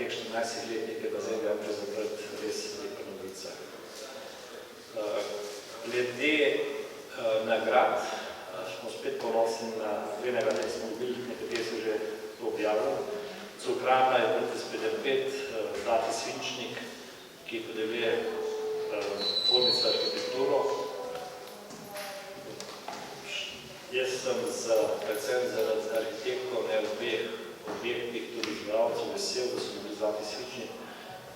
teh 14 letih je pa zdaj že zaprt res lepa novica. Glede nagrad smo spet ponosni na dve nagrade, ki smo dobili, nekateri so že to objavili. Cukrana je proti SPD5, Zlati svinčnik, ki podeljuje tvornico arhitekturo. Jaz sem predvsem zaradi arhitektov v obeh objektih, tudi izvajalcev, vesel, da so bili Zlati svinčnik,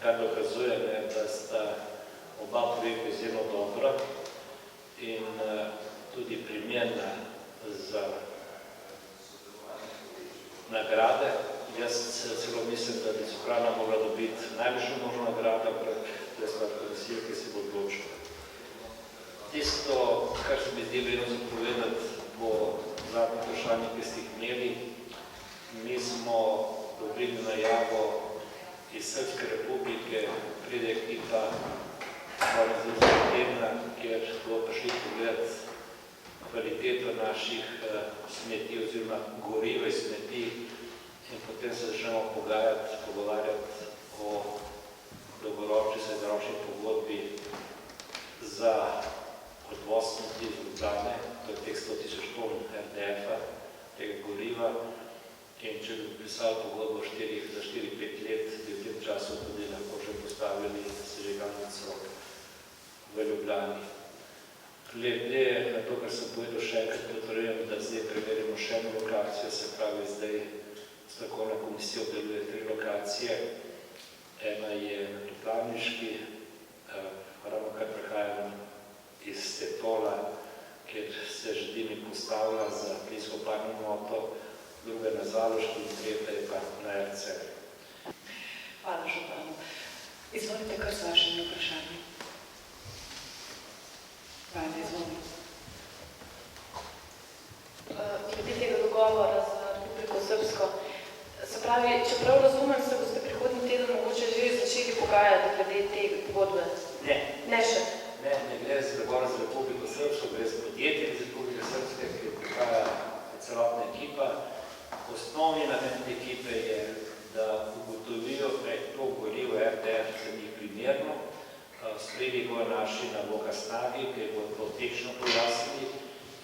kar dokazuje, da sta oba projekta izjemno dobra in tudi primerna za nagrade. Jaz celo mislim, da bi Cukrana mogla dobiti najvišjo možno nagrado, ampak to je stvar komisije, ki se bo odločila. Tisto, kar se mi zdi vedno zapovedati po zadnjih vprašanjih, ki ste jih imeli, mi smo dobili najavo iz Srpske republike, pride ekipa tedna, kjer bo prišli pogledati kvaliteto naših smeti oziroma goriva iz smeti in potem se začnemo pogovarjati o dolgoročni srednjeročni pogodbi za odvoz smeti iz Ljubljane, to je teh 100.000 ton RDF-a, tega goriva. In če bi pisali pogodbo za 4-5 let, bi v tem času tudi lahko že postavili sežigalnico v Ljubljani. Glede na to, kar sem povedal, še enkrat potrjujem, da zdaj preverimo še eno lokacijo, se pravi, zdaj strokovna komisija obdeluje 3 lokacije. Ena je na Toplaniški, ravno kar prihajam iz Stetola, kjer se žedini postavlja za plinsko parno moto, druga na Zaloški in tretja je pa na RC. Hvala, županu. Izvolite kar s vašimi vprašanji. Vajda, izvolite. Glede tega dogovora za Republiko Srpsko, se pravi, čeprav razumem, se boste prihodnji teden mogoče že začeli pogajati glede te pogodbe? Ne. Ne še? Ne gre za dogovor za Republiko Srpsko, gre za podjetje iz Republike Srpske, ki prihaja celotna ekipa. Osnovni namen ekipe je, da ugotovijo, da je to gorivo RDF za njih primerno. Sprejeli bojo naši naloga snagi, ki bodo to tečno pojasnili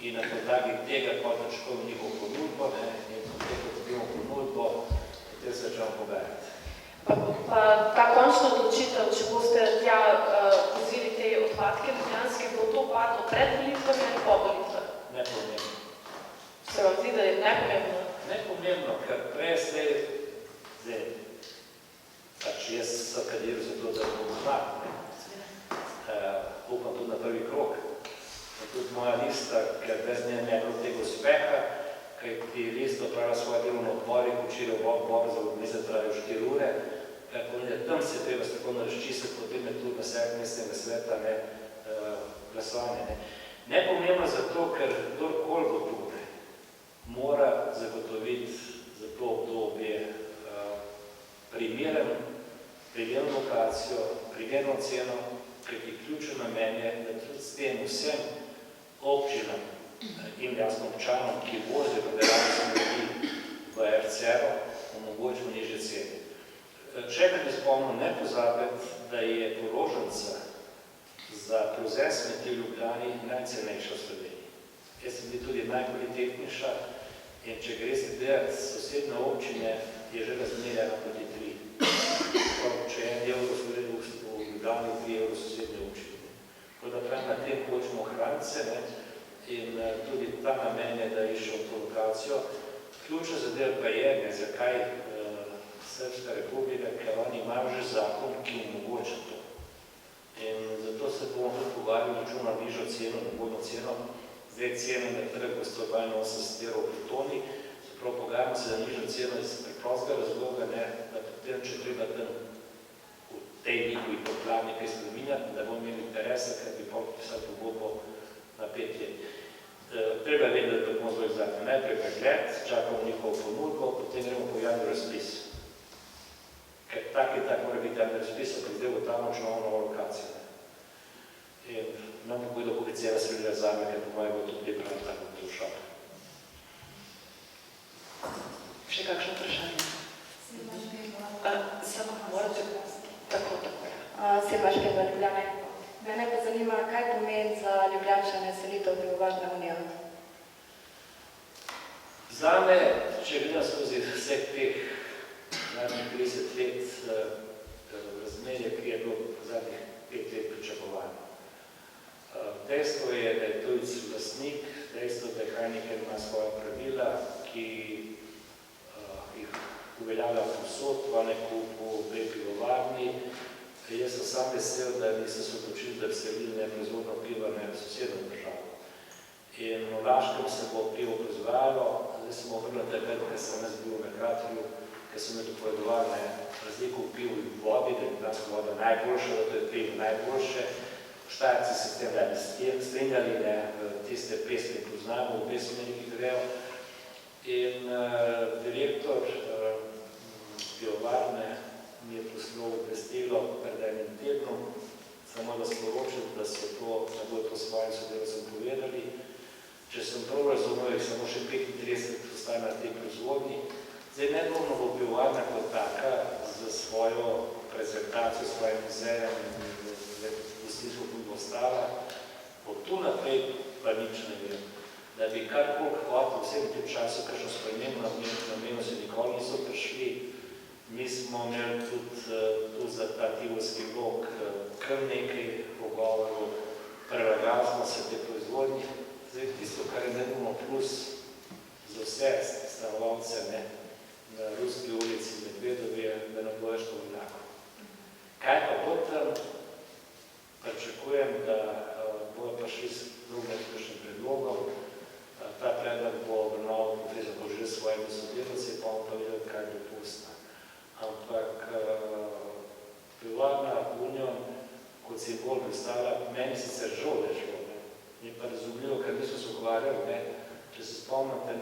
in na podlagi tega potočkov njihovo ponudbo in potem, ko dobimo ponudbo, potem se začnemo pogajati. Pa ta končna odločitev, če boste tja vzeli te odpadke ljubljanske, bo to padlo pred volitvami ali po volitvah? Nepomembno. Se vam zdi, da je nepomembno? Nepomembno, ker prej zdaj, pač jaz sem kandidiral za to, da bom znak, upam tudi na prvi krog. In tudi moja lista, ker brez nje ne bilo tega uspeha, kaj ti lista opravila svoje delovno odbori, včeraj v odbor za odmeze trajajo 4 ure, kaj pomeni, da tam se treba strokovno razčistiti, potem je tudi na sebi mestnega sveta glasovanje. Nepomembno zato, ker kdorkoli bo tu, mora zagotoviti za to obdobje primerno lokacijo, primerno ceno, kajti ključen namen je, da tudi s tem vsem občinam in jasno občanom, ki vozijo federalne smeti v RCR-o, omogočimo nižje cene. Če bi spomnil, ne pozabiti, da je položnica za prevzem smeti v Ljubljani najcenejša v Sloveniji. Jaz sem bil tudi najkvalitetnejša in če greste delati sosedne občine, je že razmerje 1:3. Če je 1 evro v Ljubljani, 3 evro sosednje občine. Tako da pravi, na tem hočemo ohraniti se in tudi ta namen je, da iščemo to lokacijo. Ključna zadeva pa je, zakaj Srpska republika, ker oni imajo že zakon, ki omogoča to. In zato se bomo tudi pogovarjali računa nižjo ceno, ugodno ceno. Zdaj cena na trgu 182 evrov pri toni, se prav pogajamo se za nižjo ceno iz preprostega razloga, da potem, če treba tam v tej njihovi poplavi kaj spreminjati, da bomo imeli interese, ker bi podpisali pogodbo na 5 let. Treba vedeti, da bomo zelo zakon. Najprej pregled, čakamo njihovo ponudbo, potem gremo po javni razpis. Ker tak mora biti javni razpis, ker zdaj bo tam močno novo lokacijo. In nam bo povedal, koliko cena se gleda zame, ker po mojem bo tudi pripravljeno tako poslušati. Še kakšno vprašanje? Samo morate tako. Sebaške v Ljubljane. Mene pa zanima, kaj pomeni za Ljubljančane selitev v Pivovarno unijo? Zame, če gledam skozi vseh teh zadnjih 30 let razmerje, ki je bilo zadnjih 5 let pričakovano. Dejstvo je, da je tujec lastnik, dejstvo, da je Heineken ima svoja pravila, ki jih uveljavlja povsod, v Nekupu, v pivovarni. Jaz sem sam vesel, da niso se odločili, da bi selili neproizvodno pivo na sosednjo državo. In v Laškem se bo pivo proizvajalo, zdaj sem obrnil takrat, ker sem jaz bil v Merkatorju, ker so me dopovedovali razliko v pivu in vodi, da je ljubljanska voda najboljša, da to je pivo najboljše. Štajerci se s tem da bi strinjali, tiste pesmi poznamo, v pesmi nekaj grejo. In direktor pivovarne mi je poslal obvestilo pred enim tednom, samo da sporočil, da so to, da bodo to svojim sodelavcem povedali. Če sem prav razumel, jih samo še 35 ostaje na tej proizvodnji. Zdaj nedvomno bo pivovarna kot taka za svojo prezentacijo, svojim muzejem in gostinsko tudi ostala. Od tu naprej pa nič ne vem. Da bi karkoli hotel vsem tem času, kakšno spremembo namenu se nikoli niso prišli. Mi smo imeli tudi za ta tivolski blok kar nekaj pogovorov, prelagali smo se te proizvodnje. Zdaj tisto, kar je nedvomno plus za vse stanovalce na Ruski ulici Medvedovje, da ne bo več tovornjako. Kaj pa bo tam? Pričakujem, da bodo prišli s drugim predlogom. Ta predlog bo obravnaval profesor Koželj s svojimi sodelavci, pa bomo pa videli, kaj je dopustno. Ampak Pivovarna Union kot simbol predstavlja, meni sicer žal ne šlo, mi pa razumljivo, ker nismo se ukvarjali, če se spomnite,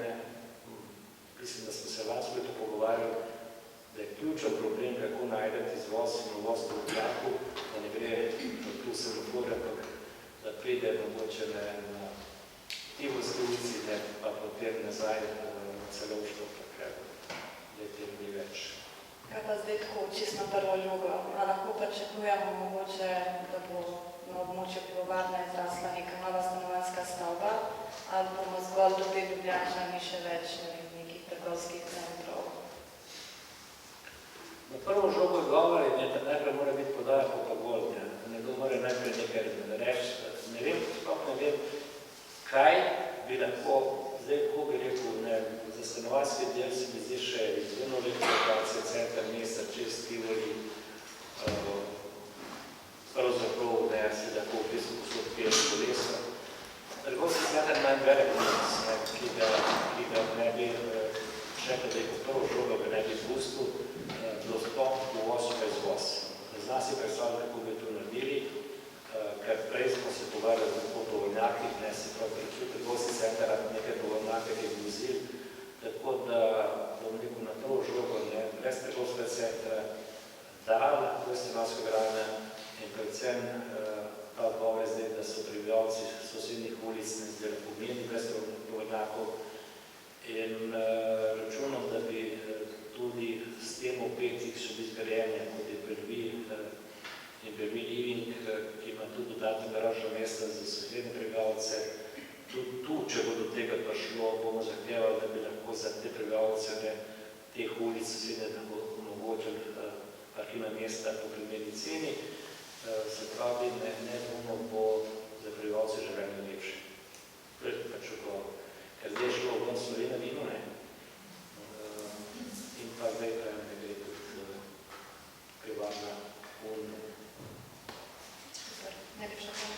mislim, da smo se lansko leto pogovarjali, da je ključen problem, kako najdeti izvoz in uvoz v Ljubljanku, da ne gre tu semafor, ampak da pride mogoče na Tivolski ulici, pa potem nazaj na Celovško, ker je tem ni več. Kaj pa zdaj tako, čisto na prvo žogo? A lahko pričakujemo mogoče, da bo na območju pivovarne zrasla neka nova stanovanjska stavba, ali bomo zgolj dobili Ljubljančani še več nekih trgovskih centrov? Na prvo žogo govor je, da najprej mora biti podaja po pogolnje. Nekdo mora najprej nekaj reči. Ne vem, sploh ne vem, kaj bi lahko, zdaj ko bi rekel, za stanovanjski del se mi zdi še izvedno lepo lokacije, center mesta, čez Tivoli, pravzaprav se lahko v bistvu posod pije kolesa. Trgovski center manj velik minus, ki ga ne bi čekal, da je po prvo žogo, ga ne bi pustil, dostop uvoz pa izvoz. Zna si predstavljati, kako bi to naredili, ker prej smo se pogovarjali o tovornjakih, se pravi pričutil trgovski center, nekaj tovornjake, ki je vozil, tako da bom rekel na prvo žogo, brez trgovskega centra, da lahko stanovanjsko gradnje in predvsem ta odgovor je zdaj, da so prebivalci sosednjih ulic ne zdaj pomeni brez tovornjakov in računom, da bi tudi s tem opetih še bi zgrajene, kot je Belvi Living, ki ima tudi dodatne garažno mesta za sosednje prebivalce. Tudi tu, če bo do tega prišlo, bomo zahtevali, da bi lahko za te prebivalce teh ulic sosednje omogočili parkirna mesta po primerni ceni. Se pravi, nedvomno bo za prebivalce življenje lepše. To je pač odgovor. Ker zdaj je šlo ven Slovenija vino, in pa zdaj pa ne gre tudi Pivovarna Union. Najlepša hvala.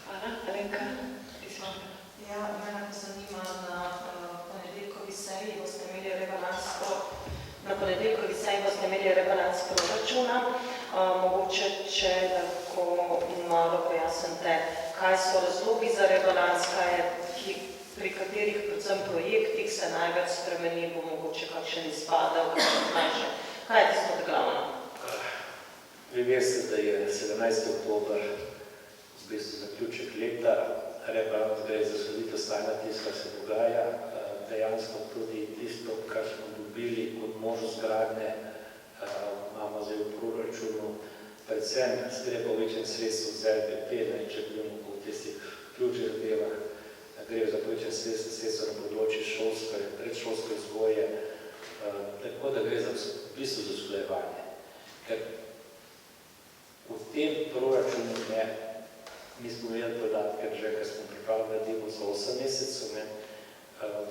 Hvala, Alenka, izvolite. Ja, mene pa zanima, na ponedeljkovi seji boste imeli rebalans proračuna. Mogoče, če lahko malo pojasnite, kaj so razlogi za rebalans, pri katerih predvsem projektih se največ spremeni, bo mogoče kakšen izpadel, kaj je tisto glavno? Vi veste, da je 17. oktober v bistvu zaključek leta, rebalans gre za sleditev stanja tisto, kar se dogaja, dejansko tudi tisto, kar smo dobili dobili kot možnost gradnje, imamo zdaj v proračunu predvsem sklepa večjem sredstvu za LPP, če govorimo po tistih ključnih zadevah, gre za povečanje sredstva na področju predšolske vzgoje, tako da gre za v bistvu za usklajevanje. Ker v tem proračunu mi smo imeli podatke, že ker smo pripravili gradivo za 8 mesecev,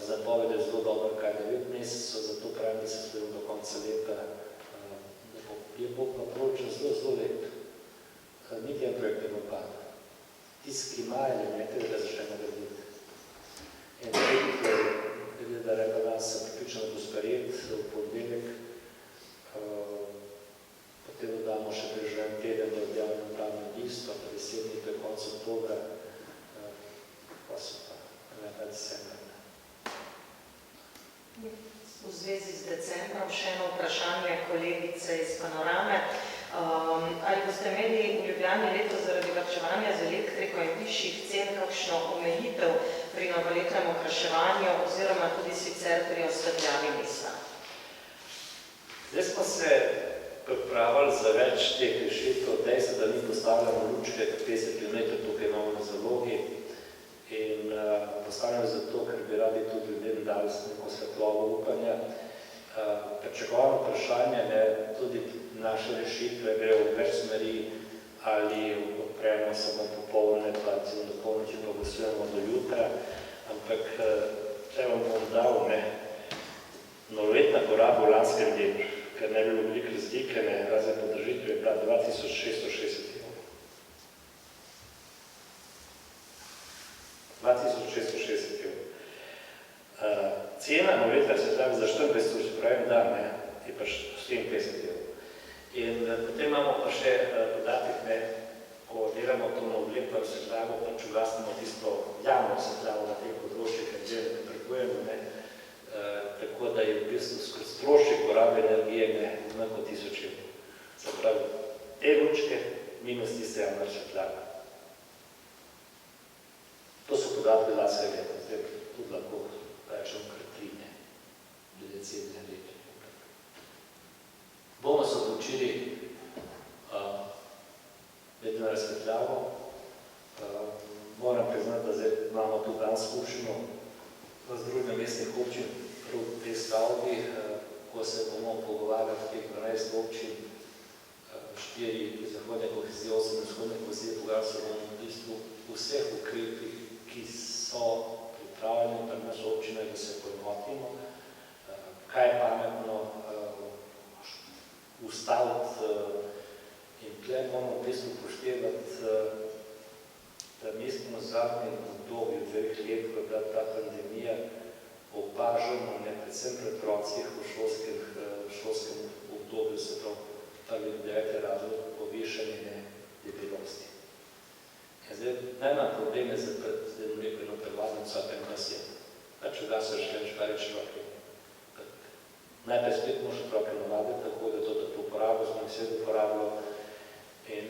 zapoved je zelo dobro, kaj 9 mesecev, zato pravim, da se sledimo do konca leta, je bo na proračun zelo lep. Niti en projekt ne opada. Tisti, ki ima elemente, da začnemo graditi. In tudi, da rebalans sem pripričan, da bo sprejet v ponedeljek, potem dodamo še preživljen teden, da objavljamo upravno listo, pa 10 dni, to je konec oktobra, pa so pa decembra. V zvezi z decembrom še eno vprašanje kolegice iz Panorame. Ali boste imeli v Ljubljani letos zaradi varčevanja z elektriko in višjih cen kakšno omejitev pri novoletnem okraševanju oziroma tudi sicer pri osvetljavi mesta? Zdaj smo se pripravili za več teh rešitev, dejstvo, da mi postavljamo lučke 50 km, tukaj imamo na zalogi in postavljamo zato, ker bi radi tudi ljudem dali neko svetlovo upanja. Pričakovano vprašanje, tudi naše rešitve gre v več smeri, ali odpremo samo popolne, pa celo do polnoči, pa glasujemo do jutra, ampak če vam bom dal, novoletna poraba v lanskem letu, ker ne bi bilo veliko razlike, razen podržitve, je bila 2660 evrov. 2660 evrov. Cena novoletna se pravi za 24 ur, pravim dan, je pa 54 evrov. In potem imamo pa še podatek, ko delamo to novoletno osvetljavo, pač ugasnemo tisto javno osvetljavo na teh področjih, ker ne potrebujemo, tako da je v bistvu strošek porabe energije manj kot 1000 evrov. Se pravi, te lučke minus tiste javne osvetljave. To so podatke lase leta, zdaj tudi lahko rečemo krtrine, glede cene leta. Bomo se odločili glede na razsvetljavo. Moram priznati, da zdaj imamo tudi danes skupščino z drugim mestnih občin prav v tej stavbi, ko se bomo pogovarjali v teh 12 občin, 4 zahodne kohezije, 8 vzhodne kohezije, pogovarjali se bomo v bistvu vseh ukrepih, ki so pripravljeni pri nas občine, da se poenotimo, kaj je pametno ustaviti in tukaj moramo v bistvu upoštevati, da mi smo v zadnjem obdobju 2 let, ko je bila ta pandemija, opažamo, predvsem pri otrocih v šolskem obdobju, se pravi 9. razred, povišanje debelosti. Zdaj, najmanj problem je eno prevladnico, tem nas je. Če ga se že reči otroke. Najprej spet moraš otroke navaditi, tako da to uporabijo, smo jih vse uporabljali. In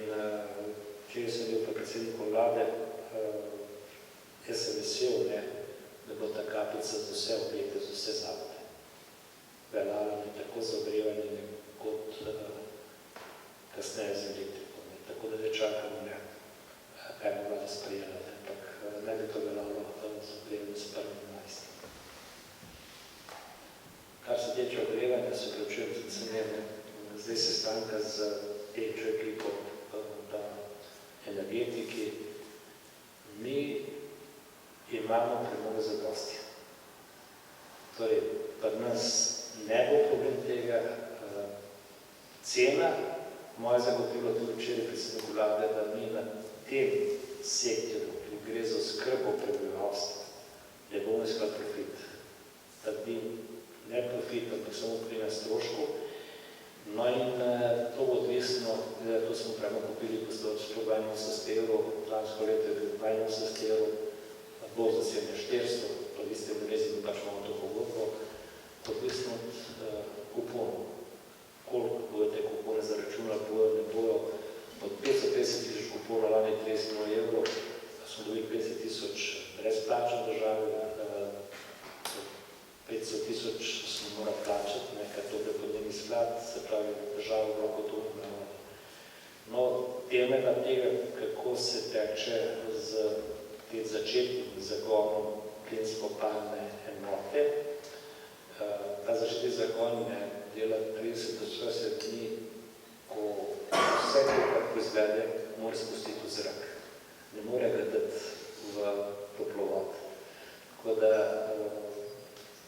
če sem bil pa predsednikom vlade, jaz sem vesel, da bo ta kapica za vse objekte, za vse zavode. Veljala tako za ogrevanje, kot kasneje za elektriko. Tako da zdaj čakamo, kaj bo vlada sprejela, ampak ne bi to veljalo za ogrevanje s 1.11. Kar se tiče ogrevanja, se preučujem za cenjene, zdaj se stanka z tečo ekipo na energetiki. Mi imamo premoga zadosti. Torej, pri nas ne bo problem tega. Cena, moje zagotovilo tudi včeraj predsednik vlade, da mi na tem sektorju, ki gre za oskrbo prebivalstva, ne bomo iskali profit. Da bi ne profit, ampak samo pri nas strošku. No in to bo odvisno, to smo pravno kupili po 182 evrov, lansko leto je bil 82 evrov, bo za 400, to vi ste vrezili, pač imamo to pogodbo, odvisno od kuponov. Koliko bodo te kupone zaračunali, bojo, ne bojo. Od 550 000 kuponov, lani 30 evrov, smo dobili 50 000 brezplačno države, 500.000 smo mora plačati, ker to je podnebni sklad, se pravi, država v roko to imamo. No, temelj tega, kako se teče z tem začetnim zagonom plinsko-palne enote. Ta začetni zagon dela 30 do 40 dni, ko vse to, kar proizvede, mora spustiti v zrak. Ne more ga dati v toplovod. Tako da,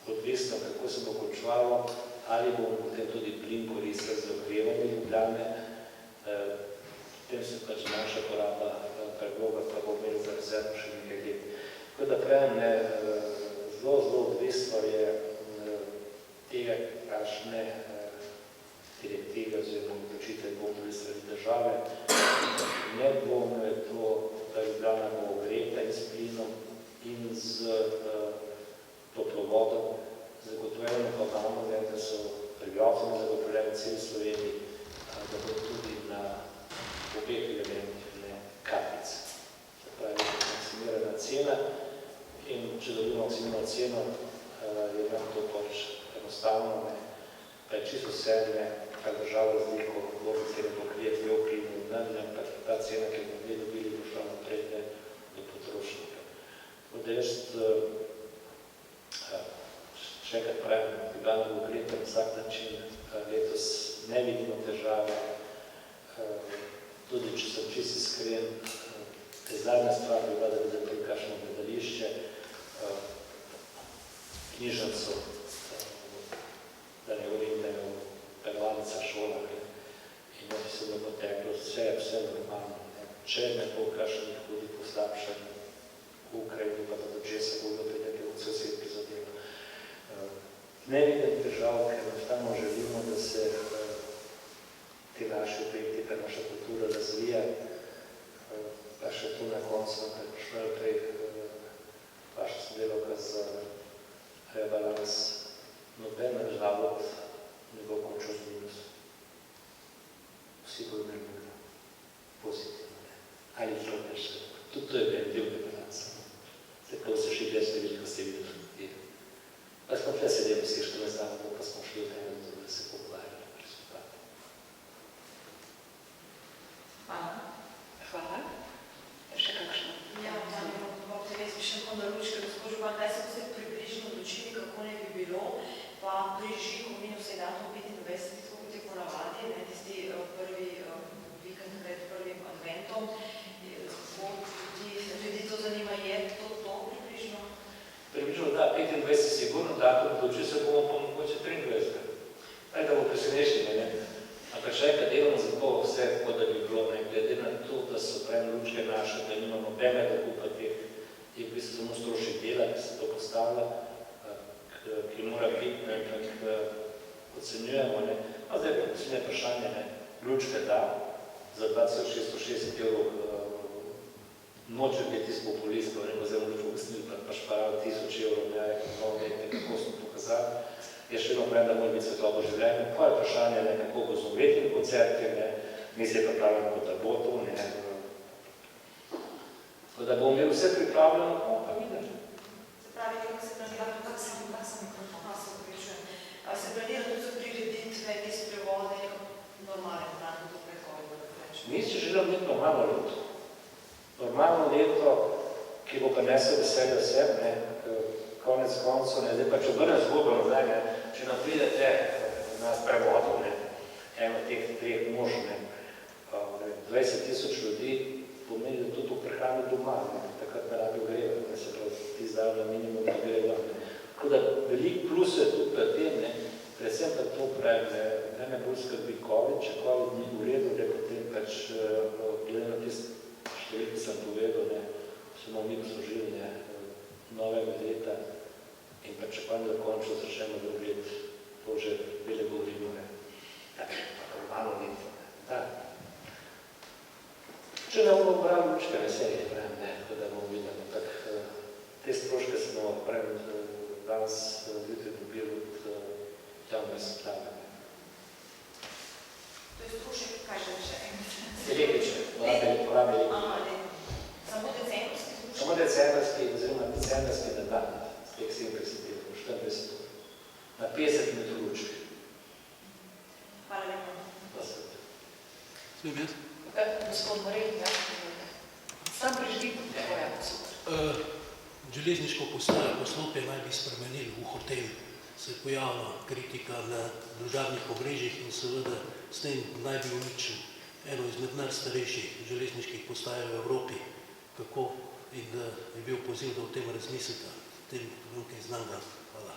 odvisno, kako se bo končalo, ali bomo potem tudi plin koristili za ogrevanje Ljubljane, potem se pač naša poraba pregoga, pa bo imel za rezervo še nekaj let. Tako da pravim, zelo odvisno je tega, kakšne direktive oziroma odločitve bomo bili strani države. Nedvomno je to, da Ljubljana bo ogreta in s plinom in z toplovodom. Zagotovljeno pa imamo, da so prebivalcem zagotovljeni v celi Sloveniji, da bo tudi na obeh elementih kapice. Se pravi, maksimirana cena in če dobimo maksimirano ceno, je nam to pač enostavno, pa je čisto vse, kar država razliko, bo cene pokrijeti v plinu, ampak ta cena, ki bomo mi dobili, bo šla naprej do potrošnika. Tako da jaz še enkrat pravim, Ljubljana bo ogreta na vsak način, letos ne vidimo težave, tudi če sem čisto iskren, zadnja stvar bi bila, da bi zaprli kakšno gledališče, knjižnico, da ne govorim, da je pedavalnica šola in da bi se da poteklo vse normalno. Če ne bo kakšnih hudih poslabšanj v Ukrajini, pa da do česa bodo pridete od sosedke zadeva. Ne vidim težav, ker enostavno želimo, da se ti naši objekti, ta naša kultura razvija, pa še tu na koncu, da je prišla prej vaša sodelavka za rebalans, noben zavod ne bo končal z minusom. Vsi bodo imeli pozitivno, ali zelo težko. Tudi to je bil del rebalansa. Tako se še več veliko ste videli. Pa smo tle sedeli vsi 14 dni, pa smo šli v eno, da se pogovarjali rezultate. Hvala. Še kakšno? Ja, morate res bi še na ručke, gospod Župan, kaj se vse približno odločili, kako ne bi bilo, pa priži, ko minil se je datum 25, tako kot je ponavadi, tisti prvi vikend pred prvim adventom, ljudi to zanima, je to približno? Približno, da, 25 sigurno, datum odločili se bomo pa mogoče 23. Aj, da bo presenečenje, ne? Ampak še enkrat delamo za to vse, tako da bi bilo, ne, glede na to, da so pravim lučke naše, da nimamo nobenega kupa teh, je v bistvu samo strošek dela, ki se to postavlja, ki mora biti, ne, ampak ocenjujemo, ne. A zdaj pa poslednje vprašanje, ne, lučke da, za 2660 € noče biti iz populistov, ne, oziroma lučko gostnil, pa šparali 1000 €, ne, kako smo pokazali. Je še eno pravim, da mora biti svetlobo življenje. Pa je vprašanje, ne, kako bo z umetnimi koncerti, ne, mi se pripravljamo, da bo to, ne. Tako da bomo imeli vse pripravljeno, pa videli. Se pravi, kako se planira, kako se upravičujem, se planira tudi za prireditve, tiste prevode, normalen dan, to pred COVID-om, da rečem. Mi si želimo imeti normalno leto. Normalno leto, ki bo prinesel veselje vsem, ne, konec koncev, ne, zdaj pa če obrnem zgodbo nazaj, ne, če nam pridete na prevodu, ne, eno teh treh mož, ne, 20 000 ljudi, pomeni, da tudi v prehrani doma, ne, takrat ne rabi ogrevati, ne, se pravi, ti zdaj na minimum ogreva, ne. Tako da veliko plus je tudi pri tem, ne, predvsem pa to pravi, ne bolj skrbi COVID, če COVID ni v redu, da potem pač glede na tiste številke sem povedal, ne, smo mi poslužili, ne, novega leta in pa če pa ne dokončno začnemo drugi let, to že bile govorimo, ne. Tako, malo leto, ne. Da. Če ne bomo brali lučke, veselje, pravim, ne, tako da bomo videli, ampak te stroške smo, pravim, danes jutri dobili od javnega svetlave. To je strošek, kaj še enkrat? Električne, porabe električne. Samo decembrski strošek? Samo decembrski, oziroma decembrski dan, z teh 70 €, 24 €. 50 minut lučke. Hvala lepa. Smem jaz? Gospod Morel, ja, sam prižgi, ja, super. Železniško postajo poslopje naj bi spremenili v hotel. Se je pojavila kritika na družabnih omrežjih in seveda s tem naj bi uničil eno izmed najstarejših železniških postaj v Evropi. Kako in da je bil poziv, da o tem razmislite, o tem nekaj znanga. Hvala.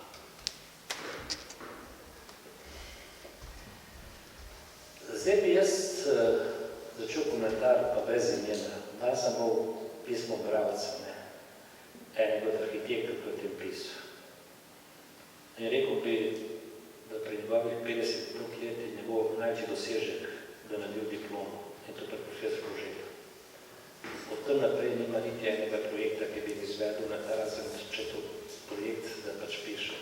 Zdaj bi jaz začel komentar, pa brez imena. Dal sem bol pismo bralca, enega od arhitektov, ki je tem pisal. In rekel bi, da pri njegovih 50 let je njegov največji dosežek, da naredil diplomo, in to pred profesor Koželja. Od tam naprej nima niti enega projekta, ki bi izvedel na ta razen, če to projekt, da pač piše.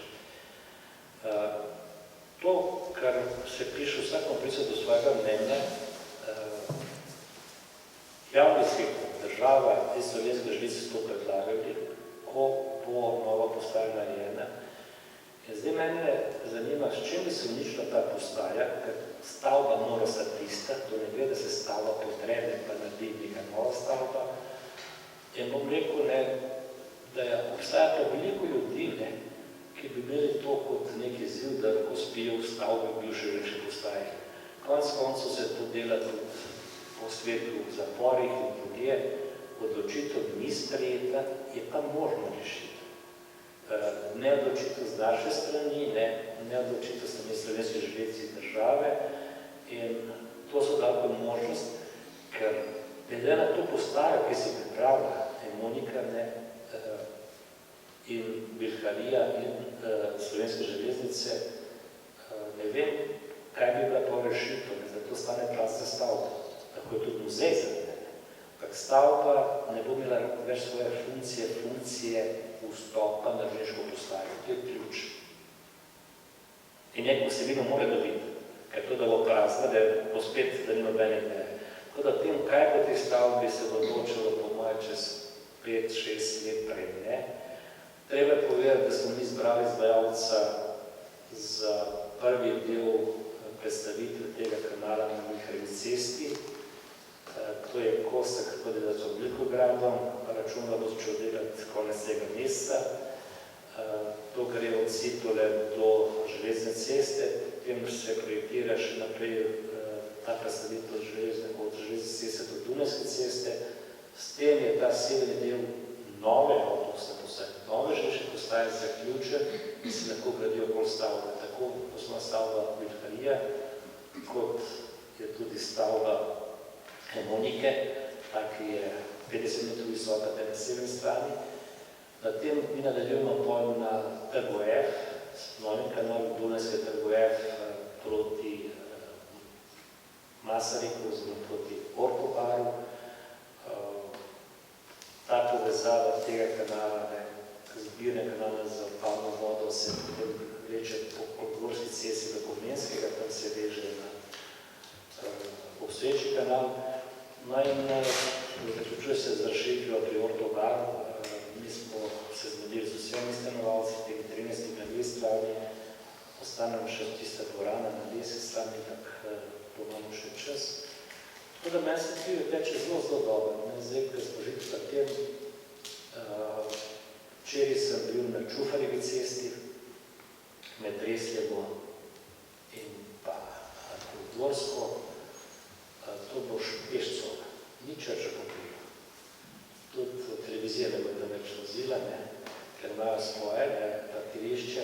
To, kar se piše, vsakom prica do svojega mnenja, javni sektor, država in Slovenske železnice to predlagali, ko bo nova postaja narejena. In zdaj mene zanima, s čim bi se uničila ta postaja, ker stavba mora stati tista, to ne gre, da se stavba podrede, pa naredi neka nova stavba. In bom rekel, da obstaja pa veliko ljudi, ki bi imeli to kot nek izziv, da lahko spijo v stavbi v bivše železniške postaje. Konec koncev se to dela tudi po svetu v zaporih in drugje. Odločitev ni sprejeta, je pa možno rešiti. Ne odločitev z naše strani, ne odločitev strani Slovenske železnice države in to so dali možnost, ker glede na to postajo, ki se pripravlja Monika in Bilharija in Slovenske železnice, ne vem, kaj bi bila to rešitev, da to stane prazna stavba, tako je tudi muzej za mene. Ampak stavba ne bo imela več svoje funkcije vstopa na železniško postajo. To je ključ. In neko vsebino mora dobiti, ker to, da bo prazna, da bo spet, da ni nobene ideje. Tako da tem, kaj bo te stavbi se bo odločilo po moje čez 5-6 let prej, treba je povedati, da smo mi izbrali izvajalca za prvi del predstavitve tega kanala na Mihajlovi cesti. To je Kosek, kot je z Oblikogradom, račun, da bo začel delati konec tega meseca. To gre od Citole do železne ceste, potem se projektira še naprej ta predstavitev od železne ceste do Dunajske ceste. S tem je ta severni del nove avtobusne postaje, nove železniške postaje zaključen in se lahko gradijo okoli stavbe. Tako osnovna stavba Bilharija, kot je tudi stavba Monike, ta, ki je 50 metrov visoka na severni strani. Na tem mi nadaljujemo pojem na Trgu F, s novim kanalom Dunajske Trgu F proti Masariku, oziroma proti Ortobaru. Ta povezava tega kanala, zbirne kanala za odpadno vodo, se potem vleče po Gorski cesti do Komenskega, tam se veže na obstoječi kanal. No in zaključuje se z razširitvijo pri Ortobaru. Mi smo se zgodili z vsemi stanovalci, temi 13 na dve strani, ostane nam še tista dvorana na 10 strani, tako bo imamo še čas. Tako da meni se tudi teče zelo dobro. Zdaj, ko smo že pri tem, včeraj sem bil na Čufarjevi cesti, med Resljevo in pa Dvorsko. To bo pešcova, ni Črča pokrila. Tudi televizija ne bo več vozila, ker imajo svoje parkirišče.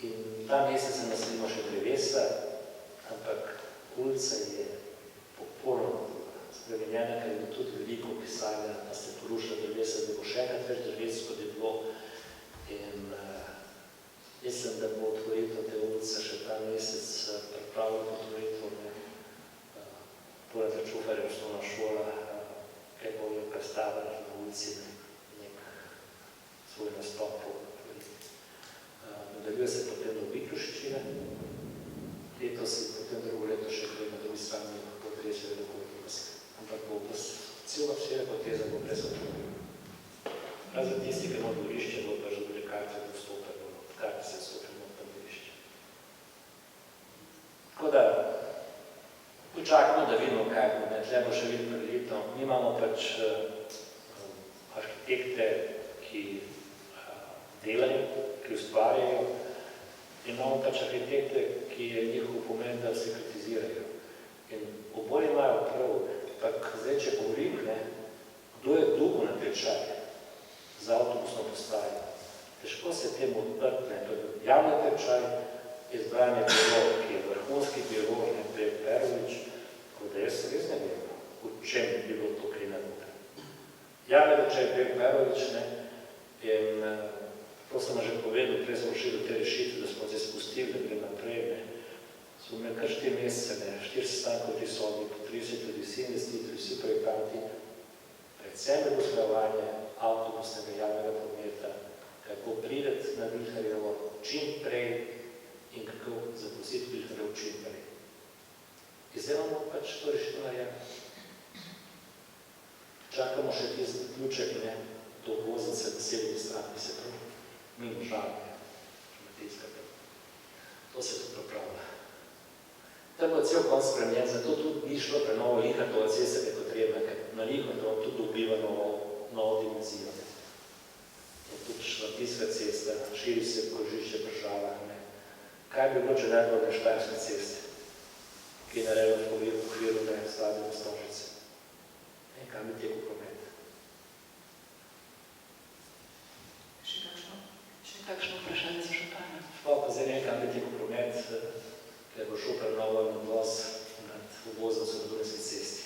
In ta mesec se naselimo še drevesa, ampak ulica je popolnoma spremenjena, ker je tudi veliko pisanja, da se porušila drevesa, da bo še enkrat več dreves, kot je bilo. In mislim, da bo otvoritev te ulice še ta mesec pripravljeno otvoritev. Poleg Čufarja osnovna šola, kaj bo jo predstavila na ulici nek svoj nastop. Nadaljuje se potem do Miklošičine. Letos in potem drugo leto še gre na drugi strani pod Resjeve do Kovinske. Ampak bo cela vsega poteza bo brez odloga. Razen tisti, ki ima dvorišče, bo pa že bile karte do vstopa, kar tle bo še vidno prilitno. Mi imamo pač arhitekte, ki delajo, ki ustvarjajo, in imamo pač arhitekte, ki je njihov pomen, da se kritizirajo. In oboje imajo prav, ampak zdaj, če govorim, kdo je dolgo na tečaj za avtobusno postajo, težko se temu odprti, to je javni tečaj, izbranje biolog, ki je vrhunski biolog, Beg Perovič, tako da jaz res ne vem, v čem je bilo to kaj narobe. Javni tečaj Beg Perovič, in to sem že povedal, prej smo šli do te rešitve, da smo se spustili, da gre naprej, smo imeli kar 4 mesece, 4 sestankov v tej sobi, po 30 ljudi, vsi investitorji, vsi projektanti, predvsem je usklajevanje avtobusnega javnega prometa, kako prideti na Vilharjevo čim prej in kako zapustiti Vilharjevo čim prej. In zdaj imamo pač to rešitev narejeno. Čakamo še tisti zaključek, do voznice na severni strani, se pravi, mimo Žalne, Matejskega. To se tudi pripravlja. Tam bo cel konc spremenjen, zato tudi ni šlo prenovo Linhartova cesta, kot treba, ker na Linhartova tudi dobiva novo dimenzijo. In tudi Šmartinska cesta, širi se krožišče pri Žalah. Kaj bi bilo, če ne bilo na Štajerske ceste, ki je narejeno v okviru stadiona Stožice? In kam bi tekel promet? Še kakšno vprašanje za župana? Pa zdaj ne, kam bi tekel promet, ker bo šel prenovo in odvoz nad obvoznico na Dunajski cesti.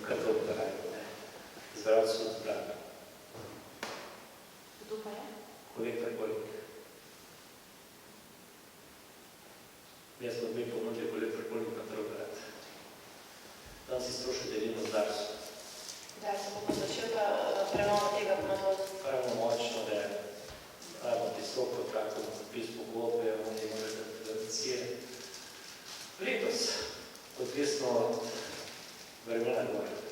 Kar to obdarajo, zbral so zbrali. Kdo pa je? Kolektor Kolik. Jaz pa bi ponudil kolektor Kolik na Trograd. Tam si stroški delimo z Darsu. Kdaj se bo pa začel ta prenova tega nadvoza? Pravno močno, da pravimo visoko, tako zapis pogodbe, oni morajo garancije. Letos, odvisno od vremena gor.